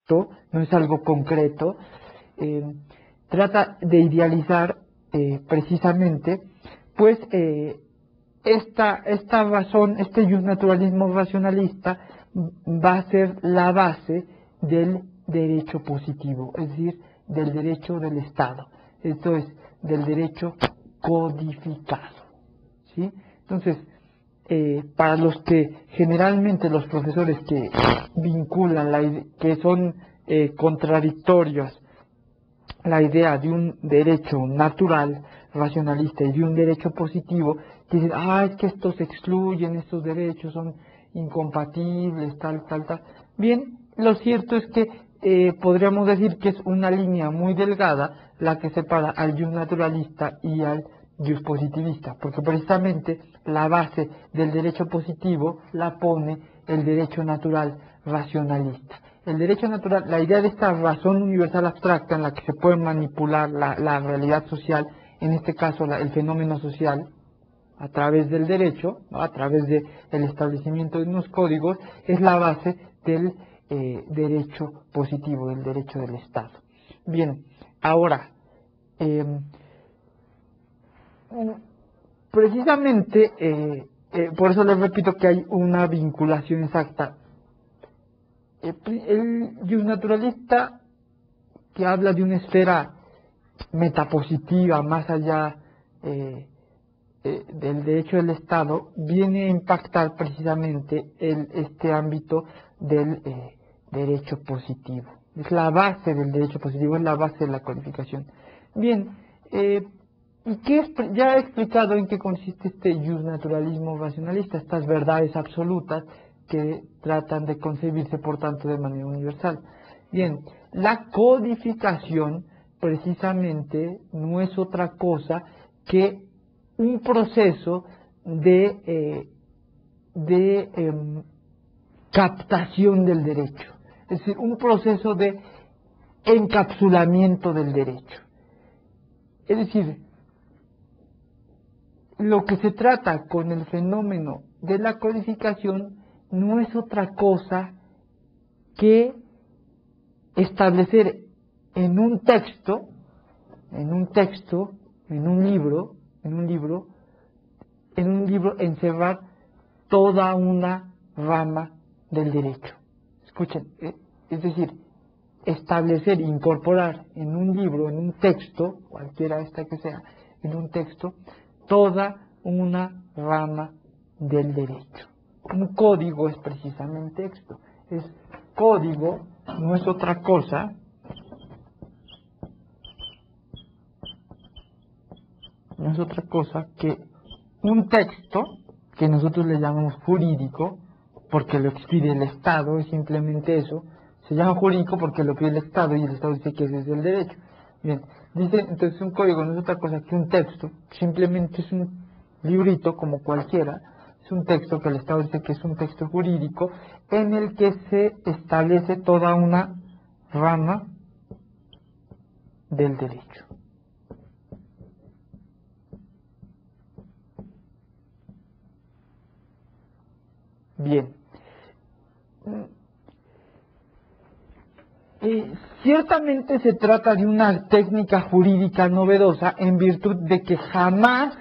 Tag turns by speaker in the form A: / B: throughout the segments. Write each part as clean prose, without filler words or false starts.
A: abstracto, no es algo concreto, trata de idealizar precisamente pues esta razón, este justnaturalismo racionalista va a ser la base del derecho positivo, es decir, del derecho del Estado, esto es, del derecho codificado, ¿sí? Entonces, para los que generalmente los profesores que vinculan, que son contradictorios, la idea de un derecho natural, racionalista y de un derecho positivo, que dicen, es que estos se excluyen, estos derechos son incompatibles, tal. Bien, lo cierto es que podríamos decir que es una línea muy delgada la que separa al justnaturalista y al justpositivista, porque precisamente la base del derecho positivo la pone el derecho natural racionalista. El derecho natural, la idea de esta razón universal abstracta en la que se puede manipular la realidad social, en este caso el fenómeno social, a través del derecho, ¿no? A través del establecimiento de unos códigos, es la base del derecho positivo, del derecho del Estado. Bien, ahora, precisamente, por eso les repito que hay una vinculación exacta. El justnaturalista que habla de una esfera metapositiva más allá del derecho del Estado viene a impactar precisamente este ámbito del derecho positivo. Es la base del derecho positivo, es la base de la codificación. Bien, ¿y ya he explicado en qué consiste este justnaturalismo racionalista, estas verdades absolutas que tratan de concebirse, por tanto, de manera universal? Bien, la codificación precisamente no es otra cosa que un proceso de captación del derecho, es decir, un proceso de encapsulamiento del derecho. Es decir, lo que se trata con el fenómeno de la codificación no es otra cosa que establecer en un texto, en un libro, encerrar toda una rama del derecho. Escuchen, es decir, establecer, incorporar en un libro, en un texto, cualquiera esta que sea, en un texto, toda una rama del derecho. Un código es precisamente esto. Código no es otra cosa que un texto que nosotros le llamamos jurídico, porque lo expide el Estado, es simplemente eso. Se llama jurídico porque lo pide el Estado y el Estado dice que ese es el derecho. Bien, dice entonces un código no es otra cosa que un texto, simplemente es un librito como cualquiera, es un texto que el Estado dice que es un texto jurídico en el que se establece toda una rama del derecho. Bien. Ciertamente se trata de una técnica jurídica novedosa en virtud de que jamás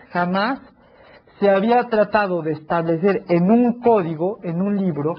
A: se había tratado de establecer en un código, en un libro,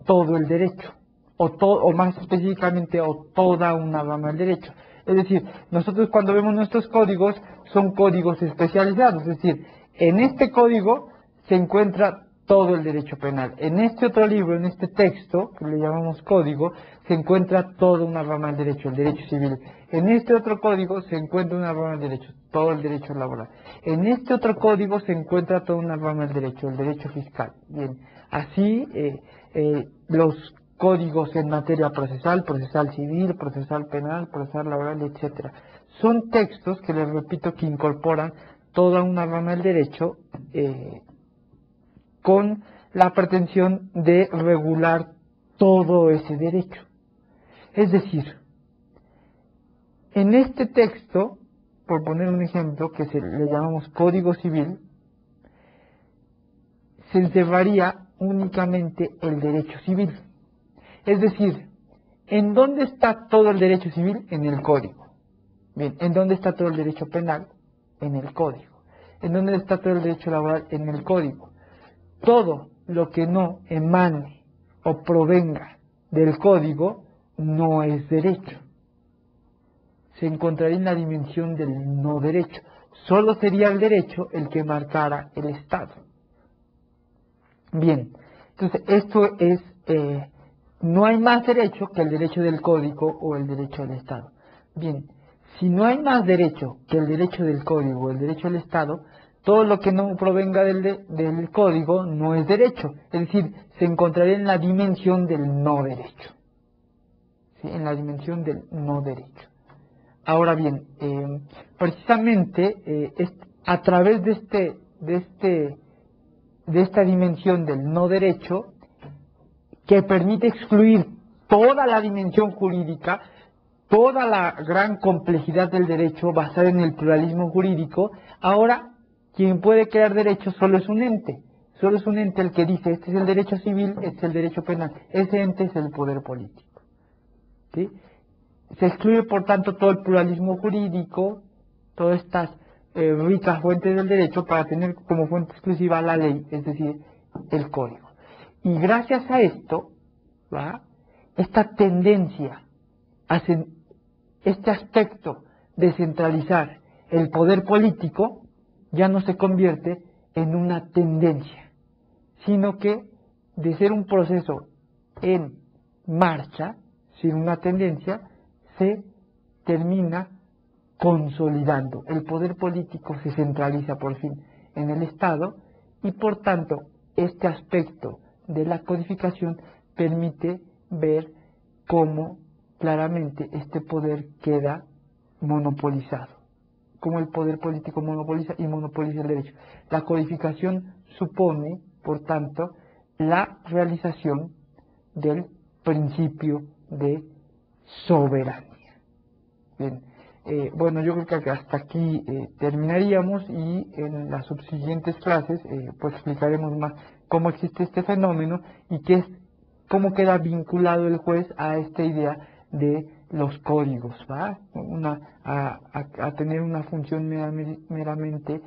A: todo el derecho, o más específicamente, toda una rama del derecho. Es decir, nosotros cuando vemos nuestros códigos, son códigos especializados, es decir, en este código se encuentra todo el derecho penal. En este otro libro, en este texto, que le llamamos código, se encuentra toda una rama del derecho, el derecho civil. En este otro código se encuentra una rama del derecho, todo el derecho laboral. En este otro código se encuentra toda una rama del derecho, el derecho fiscal. Bien, así los códigos en materia procesal, procesal civil, procesal penal, procesal laboral, etcétera. Son textos que les repito que incorporan toda una rama del derecho con la pretensión de regular todo ese derecho. Es decir, en este texto, por poner un ejemplo que le llamamos Código Civil, se encerraría únicamente el derecho civil. Es decir, ¿En dónde está todo el derecho civil? En el Código. Bien, ¿en dónde está todo el derecho penal? En el Código. ¿En dónde está todo el derecho laboral? En el Código. Todo lo que no emane o provenga del Código no es derecho. Se encontraría en la dimensión del no derecho. Solo sería el derecho el que marcara el Estado. Bien, entonces esto es, no hay más derecho que el derecho del Código o el derecho del Estado. Bien, si no hay más derecho que el derecho del Código o el derecho del Estado, todo lo que no provenga del Código no es derecho, es decir, se encontraría en la dimensión del no derecho. ¿Sí? En la dimensión del no derecho. Ahora bien, precisamente a través de esta dimensión del no derecho, que permite excluir toda la dimensión jurídica, toda la gran complejidad del derecho basada en el pluralismo jurídico, ahora quien puede crear derecho solo es un ente el que dice este es el derecho civil, este es el derecho penal, ese ente es el poder político. ¿Sí? Se excluye por tanto todo el pluralismo jurídico, todas estas ricas fuentes del derecho para tener como fuente exclusiva la ley, es decir, el código. Y gracias a esto, ¿va? Esta tendencia, este aspecto de centralizar el poder político ya no se convierte en una tendencia, sino que de ser un proceso en marcha, sin una tendencia, se termina consolidando. El poder político se centraliza por fin en el Estado y por tanto este aspecto de la codificación permite ver cómo claramente este poder queda monopolizado, cómo el poder político monopoliza y monopoliza el derecho. La codificación supone, por tanto, la realización del principio de soberanía. Bien, bueno, yo creo que hasta aquí terminaríamos y en las subsiguientes clases pues explicaremos más cómo existe este fenómeno y cómo queda vinculado el juez a esta idea de los códigos, ¿va? A tener una función meramente